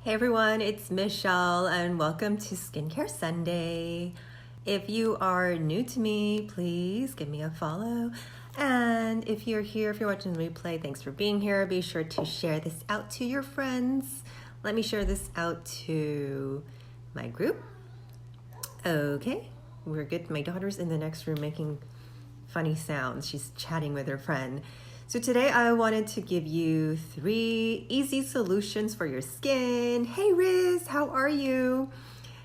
Hey everyone, it's Michelle and welcome to Skincare Sunday. If you are new to me, please give me a follow. And if you're here, if you're watching the replay, thanks for being here. Be sure to share this out to your friends. Let me share this out to my group. Okay, we're good. My daughter's in the next room making funny sounds. She's chatting with her friend. So today I wanted to give you 3 easy solutions for your skin. Hey Riz, how are you?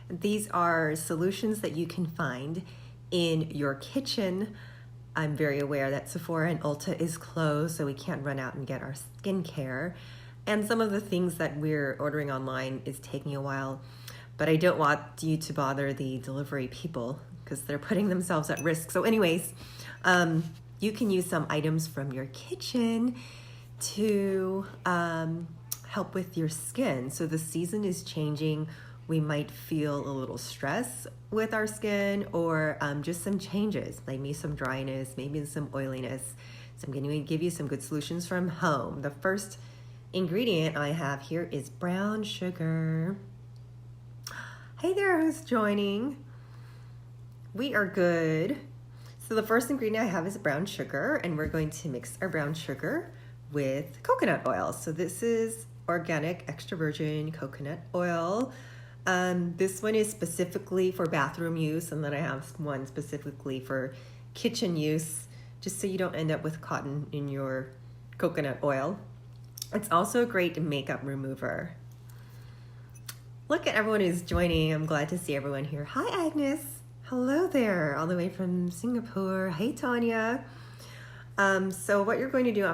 These are solutions that you can find in your kitchen. I'm very aware that Sephora and Ulta is closed, so we can't run out and get our skincare. And some of the things that we're ordering online is taking a while, but I don't want you to bother the delivery people because they're putting themselves at risk. So anyways, you can use some items from your kitchen to help with your skin. So the season is changing. We might feel a little stress with our skin or just some changes, maybe some dryness, maybe some oiliness. So I'm going to give you some good solutions from home. The first ingredient I have here is brown sugar. Hey there, who's joining? We are good. So the first ingredient I have is brown sugar, and we're going to mix our brown sugar with coconut oil. So this is organic extra virgin coconut oil. This one is specifically for bathroom use, and then I have one specifically for kitchen use, just so you don't end up with cotton in your coconut oil. It's also a great makeup remover. Look at everyone who's joining. I'm glad to see everyone here. Hi, Agnes. Hello there, all the way from Singapore. Hey, Tanya. So what you're going to do,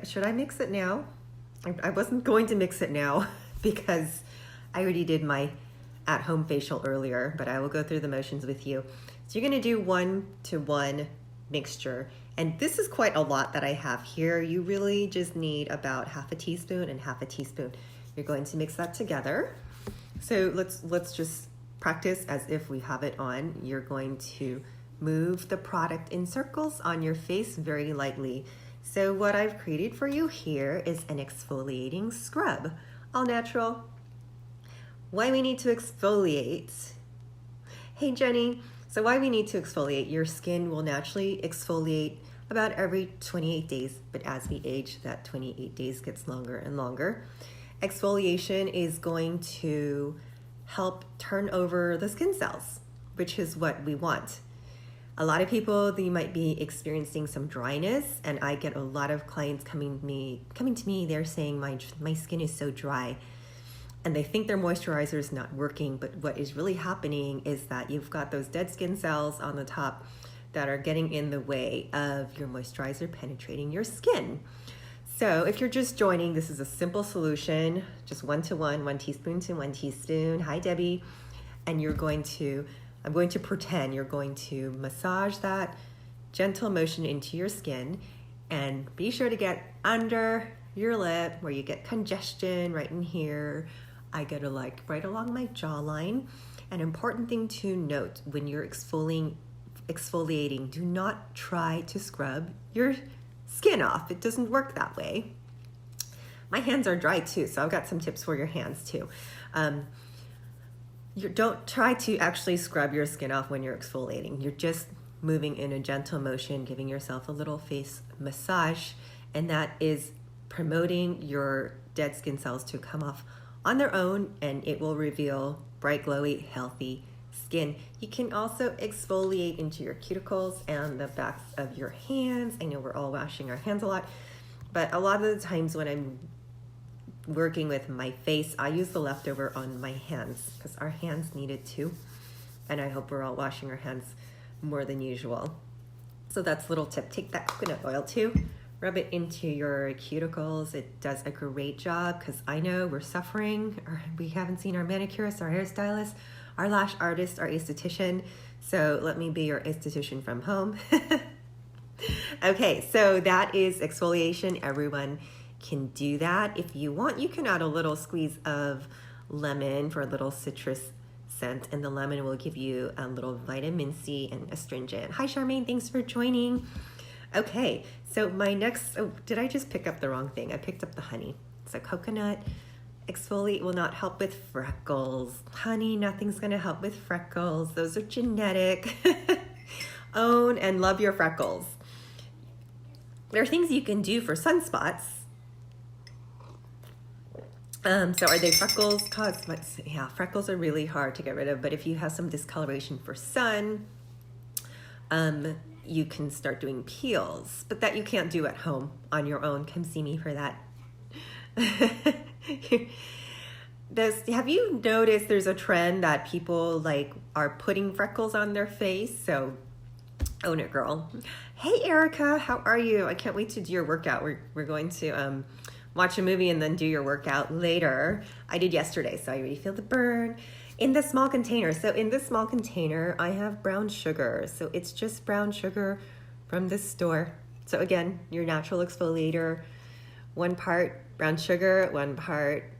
should I mix it now? I wasn't going to mix it now because I already did my at-home facial earlier, but I will go through the motions with you. So you're going to do 1-to-1 mixture. And this is quite a lot that I have here. You really just need about half a teaspoon and half a teaspoon. You're going to mix that together. So let's just practice as if we have it on. You're going to move the product in circles on your face very lightly. So what I've created for you here is an exfoliating scrub, all natural. Why we need to exfoliate? Hey Jenny, so why we need to exfoliate? Your skin will naturally exfoliate about every 28 days, but as we age, that 28 days gets longer and longer. Exfoliation is going to help turn over the skin cells, which is what we want. A lot of people, they might be experiencing some dryness, and I get a lot of clients coming to me, they're saying my skin is so dry, and they think their moisturizer is not working, but what is really happening is that you've got those dead skin cells on the top that are getting in the way of your moisturizer penetrating your skin. So if you're just joining, this is a simple solution, just 1-to-1, 1 teaspoon to 1 teaspoon. Hi, Debbie. And I'm going to pretend you're going to massage that gentle motion into your skin, and be sure to get under your lip where you get congestion right in here. I go to right along my jawline. An important thing to note when you're exfoliating, do not try to scrub your skin off. It doesn't work that way. My hands are dry too, so I've got some tips for your hands too. You don't try to actually scrub your skin off when you're exfoliating. You're just moving in a gentle motion, giving yourself a little face massage, and that is promoting your dead skin cells to come off on their own, and it will reveal bright, glowy, healthy skin. You can also exfoliate into your cuticles and the backs of your hands. I know we're all washing our hands a lot, but a lot of the times when I'm working with my face, I use the leftover on my hands because our hands need it too. And I hope we're all washing our hands more than usual. So that's a little tip. Take that coconut oil too, rub it into your cuticles. It does a great job because I know we're suffering, or we haven't seen our manicurist, our hairstylist, our lash artist, our esthetician. So let me be your esthetician from home. Okay, so that is exfoliation. Everyone can do that. If you want, you can add a little squeeze of lemon for a little citrus scent, and the lemon will give you a little vitamin C and astringent. Hi Charmaine, thanks for joining. Okay, so my next, did I just pick up the wrong thing? I picked up the honey. So coconut exfoliate will not help with freckles. Honey, nothing's gonna help with freckles. Those are genetic. Own and love your freckles. There are things you can do for sunspots. So are they freckles caused? Yeah, freckles are really hard to get rid of, but if you have some discoloration for sun, you can start doing peels, but that you can't do at home on your own. Come see me for that. Have you noticed there's a trend that people like are putting freckles on their face? So own it, girl. Hey, Erica, how are you? I can't wait to do your workout. We're going to watch a movie and then do your workout later. I did yesterday, so I already feel the burn. In the small container. So in this small container, I have brown sugar. So it's just brown sugar from the store. So again, your natural exfoliator, 1 part brown sugar, 1 part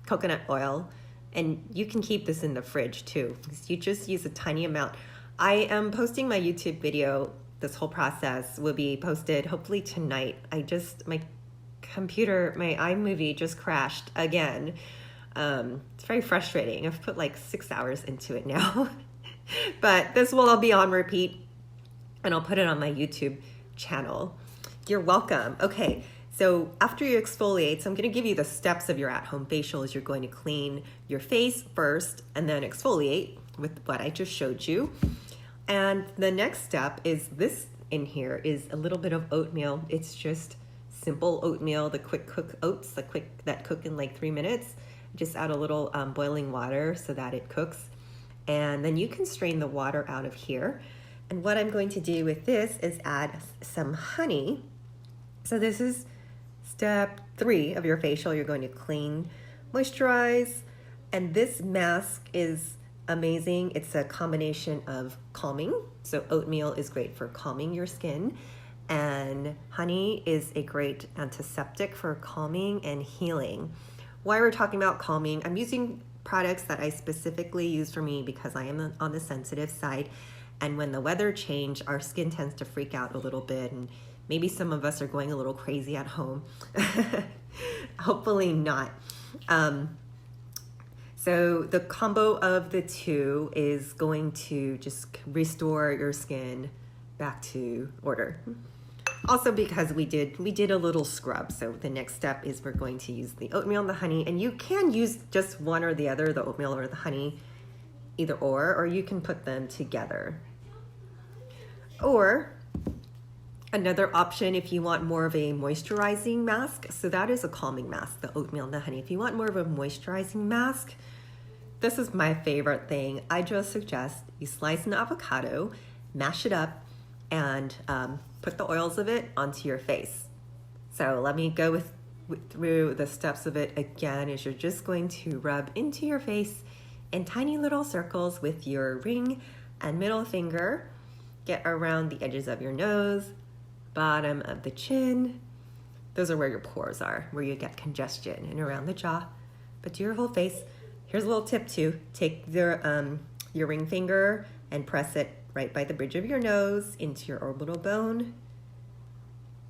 coconut oil. And you can keep this in the fridge too. You just use a tiny amount. I am posting my YouTube video. This whole process will be posted hopefully tonight. My computer, my iMovie just crashed again. It's very frustrating. I've put like 6 hours into it now, but this will all be on repeat and I'll put it on my YouTube channel. You're welcome. Okay. So after you exfoliate, so I'm going to give you the steps of your at-home facial. Is you're going to clean your face first and then exfoliate with what I just showed you. And the next step is this in here is a little bit of oatmeal. It's just simple oatmeal, the quick cook oats, that cook in like 3 minutes. Just add a little boiling water so that it cooks. And then you can strain the water out of here. And what I'm going to do with this is add some honey. So this is step 3 of your facial. You're going to clean, moisturize, and this mask is amazing. It's a combination of calming. So oatmeal is great for calming your skin, and honey is a great antiseptic for calming and healing. Why we're talking about calming, I'm using products that I specifically use for me because I am on the sensitive side. And when the weather changes, our skin tends to freak out a little bit, and maybe some of us are going a little crazy at home. Hopefully not. So the combo of the two is going to just restore your skin back to order. Also because we did a little scrub. So the next step is we're going to use the oatmeal and the honey, and you can use just one or the other, the oatmeal or the honey, either or you can put them together. Or another option if you want more of a moisturizing mask. So that is a calming mask, the oatmeal and the honey. If you want more of a moisturizing mask, this is my favorite thing. I just suggest you slice an avocado, mash it up, and put the oils of it onto your face. So let me go through the steps of it again. Is you're just going to rub into your face in tiny little circles with your ring and middle finger. Get around the edges of your nose, bottom of the chin. Those are where your pores are, where you get congestion, and around the jaw. But to your whole face. Here's a little tip too. Take your ring finger and press it right by the bridge of your nose into your orbital bone.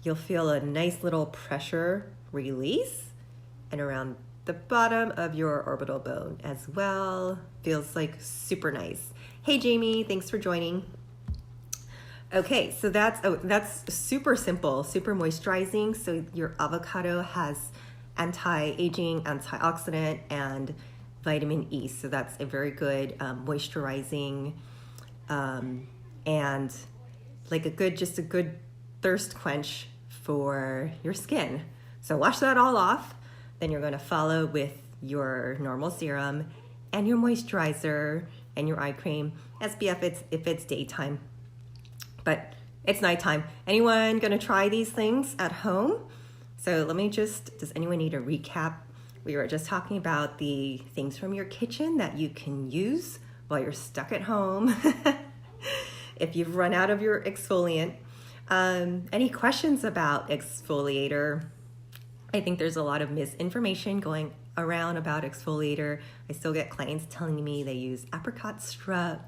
You'll feel a nice little pressure release, and around the bottom of your orbital bone as well. Feels like super nice. Hey Jamie, thanks for joining. Okay, so that's super simple, super moisturizing. So your avocado has anti-aging, antioxidant, and vitamin E. So that's a very good moisturizing and like a good thirst quench for your skin. So wash that all off. Then you're going to follow with your normal serum and your moisturizer and your eye cream. SPF if it's daytime, but it's nighttime. Anyone going to try these things at home? So does anyone need a recap? We were just talking about the things from your kitchen that you can use while you're stuck at home. If you've run out of your exfoliant. Any questions about exfoliator? I think there's a lot of misinformation going around about exfoliator. I still get clients telling me they use apricot scrub,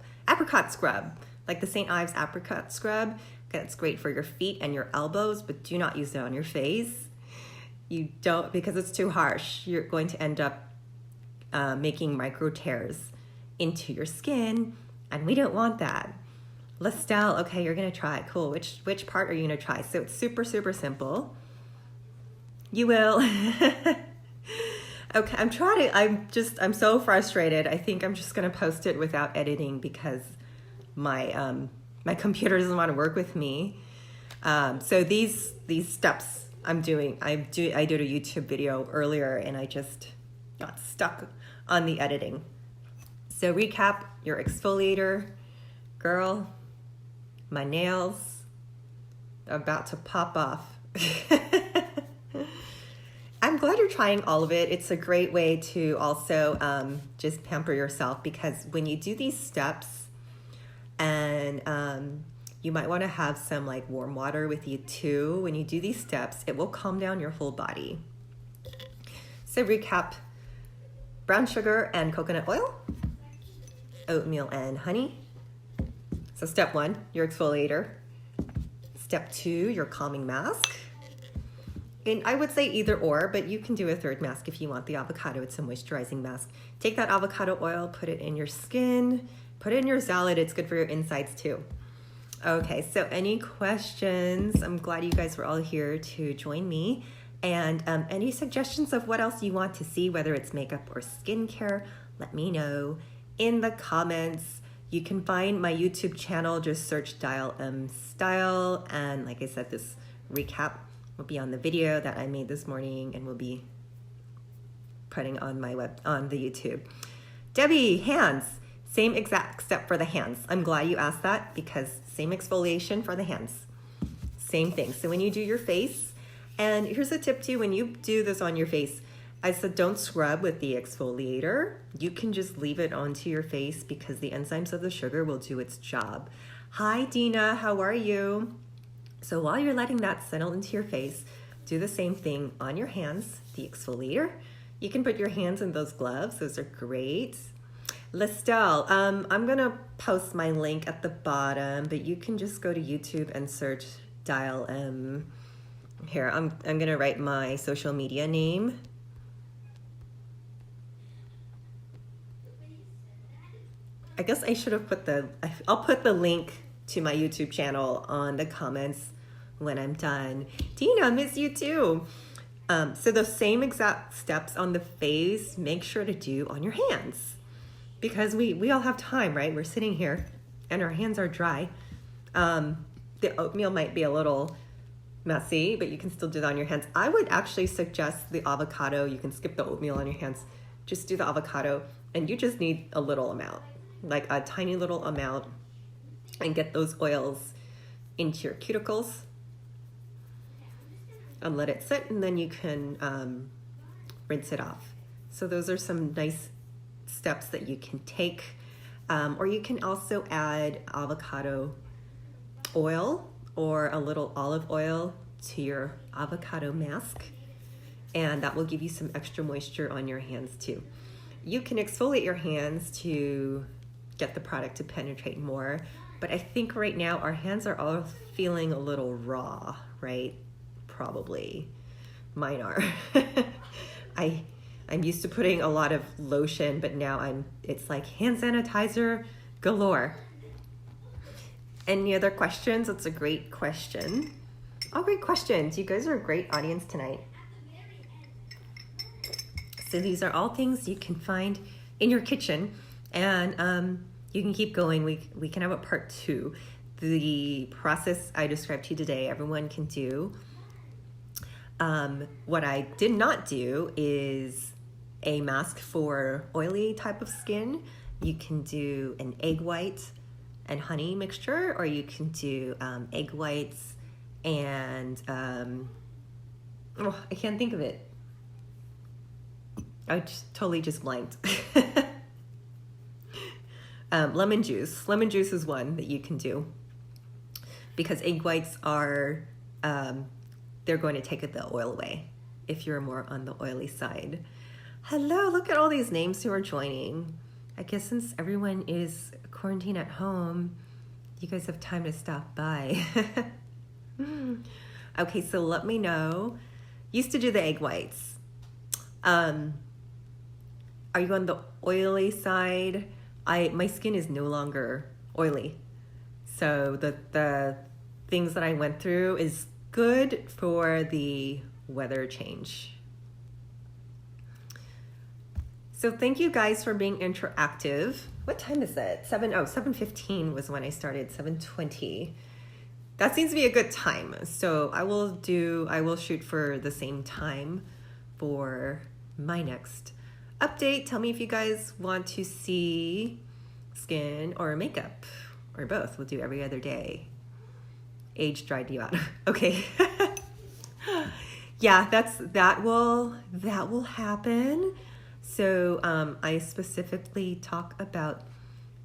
like the St. Ives apricot scrub. That's great for your feet and your elbows, but do not use it on your face. you don't, because it's too harsh, you're going to end up making micro tears into your skin, and we don't want that. Listel, okay, you're gonna try it. Cool. Which part are you gonna try? So it's super, super simple. You will. Okay, I'm so frustrated. I think I'm just gonna post it without editing because my my computer doesn't want to work with me. So these steps I did a YouTube video earlier and I just got stuck on the editing. So recap, your exfoliator, girl, my nails are about to pop off. I'm glad you're trying all of it. It's a great way to also just pamper yourself, because when you do these steps, and you might want to have some like warm water with you too. When you do these steps, it will calm down your whole body. So recap, brown sugar and coconut oil, oatmeal and honey. So step 1, your exfoliator. Step 2, your calming mask. And I would say either or, but you can do a third mask if you want. The avocado, it's a moisturizing mask. Take that avocado oil, put it in your skin, put it in your salad. It's good for your insides too. Okay, so any questions? I'm glad you guys were all here to join me. And any suggestions of what else you want to see, whether it's makeup or skincare, let me know in the comments. You can find my YouTube channel, just search Dial M Style. And like I said, this recap will be on the video that I made this morning and will be putting on my on the YouTube. Debbie, hands. Same exact step for the hands. I'm glad you asked that, because same exfoliation for the hands. Same thing. So when you do your face, and here's a tip too, when you do this on your face, I said don't scrub with the exfoliator. You can just leave it onto your face because the enzymes of the sugar will do its job. Hi Dina, how are you? So while you're letting that settle into your face, do the same thing on your hands, the exfoliator. You can put your hands in those gloves. Those are great. Listel, I'm gonna post my link at the bottom, but you can just go to YouTube and search Dial M. Here, I'm gonna write my social media name. I guess I should have I'll put the link to my YouTube channel on the comments when I'm done. Tina, miss you too. So the same exact steps on the face, make sure to do on your hands, because we all have time, right? We're sitting here and our hands are dry. The oatmeal might be a little messy, but you can still do that on your hands. I would actually suggest the avocado. You can skip the oatmeal on your hands. Just do the avocado, and you just need a little amount, like a tiny little amount, and get those oils into your cuticles and let it sit, and then you can rinse it off. So those are some nice steps that you can take, or you can also add avocado oil or a little olive oil to your avocado mask, and that will give you some extra moisture on your hands too. You can exfoliate your hands to get the product to penetrate more, but I think right now our hands are all feeling a little raw, right? Probably. Mine are. I'm used to putting a lot of lotion, but now it's like hand sanitizer galore. Any other questions? That's a great question. Oh, great questions. You guys are a great audience tonight. So these are all things you can find in your kitchen, and you can keep going. We can have a part 2. The process I described to you today, everyone can do. What I did not do is a mask for oily type of skin. You can do an egg white and honey mixture, or you can do egg whites and I can't think of it. I totally just blanked. Lemon juice. Lemon juice is one that you can do, because egg whites are they're going to take the oil away if you're more on the oily side. Hello, look at all these names who are joining. I guess since everyone is quarantined at home, you guys have time to stop by. Okay, so let me know used to do the egg whites. Are you on the oily side? My skin is no longer oily. So the things that I went through is good for the weather change. So thank you guys for being interactive. What time is it? 7:15 was when I started, 7:20. That seems to be a good time. So I will shoot for the same time for my next update. Tell me if you guys want to see skin or makeup or both. We'll do every other day. Age dried you out. Okay. Yeah, that will happen. So I specifically talk about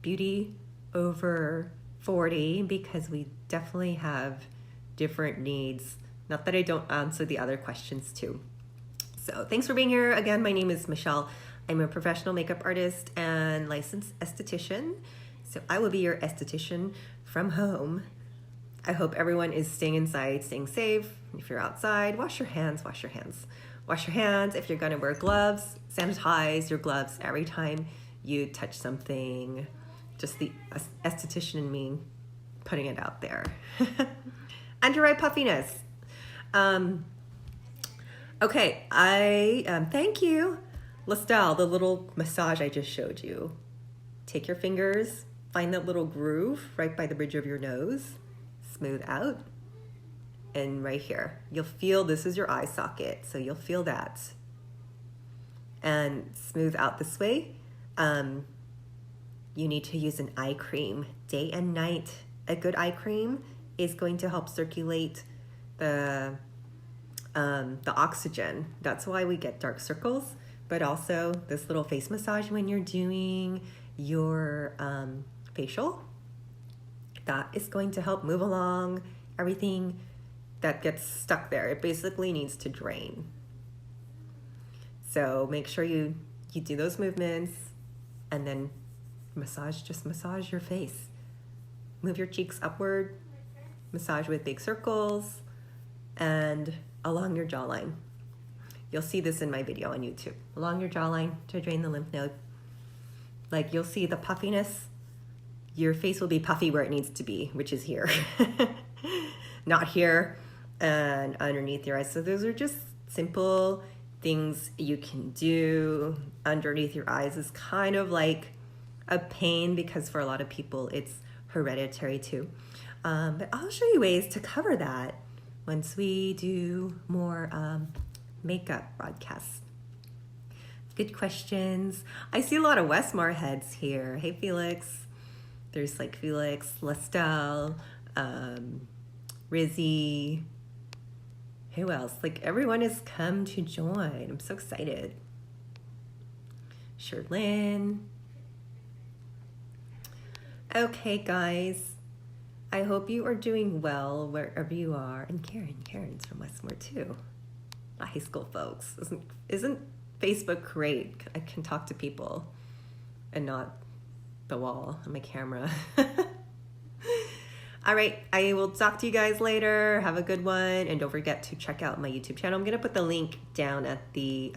beauty over 40 because we definitely have different needs. Not that I don't answer the other questions too. So thanks for being here. Again, my name is Michelle. I'm a professional makeup artist and licensed esthetician. So I will be your esthetician from home. I hope everyone is staying inside, staying safe. If you're outside, wash your hands, wash your hands. Wash your hands. If you're gonna wear gloves, sanitize your gloves every time you touch something. Just the esthetician in me putting it out there. Under eye puffiness. Okay, thank you. Lestelle, the little massage I just showed you. Take your fingers, find that little groove right by the bridge of your nose, smooth out, and right here. You'll feel this is your eye socket, so you'll feel that. And smooth out this way. You need to use an eye cream day and night. A good eye cream is going to help circulate the oxygen. That's why we get dark circles, but also this little face massage when you're doing your facial. That is going to help move along everything that gets stuck there. It basically needs to drain. So make sure you do those movements and then just massage your face. Move your cheeks upward, massage with big circles and along your jawline. You'll see this in my video on YouTube. Along your jawline to drain the lymph node. Like you'll see the puffiness. Your face will be puffy where it needs to be, which is here. Not here and underneath your eyes. So those are just simple things you can do. Underneath your eyes is kind of like a pain because for a lot of people it's hereditary too. But I'll show you ways to cover that once we do more makeup broadcasts. Good questions. I see a lot of Westmore heads here. Hey, Felix. There's like Felix, Lestelle, Rizzy. Who else? Like everyone has come to join. I'm so excited. Sherlyn. Okay, guys. I hope you are doing well wherever you are. And Karen's from Westmore too. High school folks. Isn't Facebook great? I can talk to people and not the wall on my camera. All right, I will talk to you guys later. Have a good one. And don't forget to check out my YouTube channel. I'm gonna put the link down at the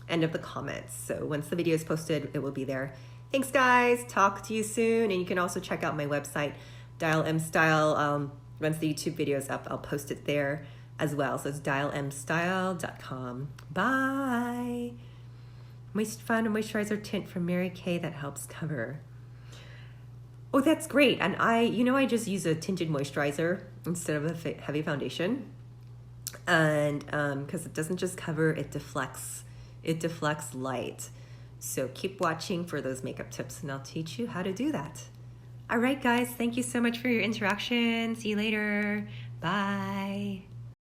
end of the comments. So once the video is posted, it will be there. Thanks guys, talk to you soon. And you can also check out my website, Dial M Style. Once the YouTube video is up, I'll post it there as well. So it's dialmstyle.com. Bye. Found a moisturizer tint from Mary Kay that helps cover. Oh, that's great. And I just use a tinted moisturizer instead of a heavy foundation. And because it doesn't just cover, it deflects light. So keep watching for those makeup tips and I'll teach you how to do that. All right, guys, thank you so much for your interaction. See you later. Bye.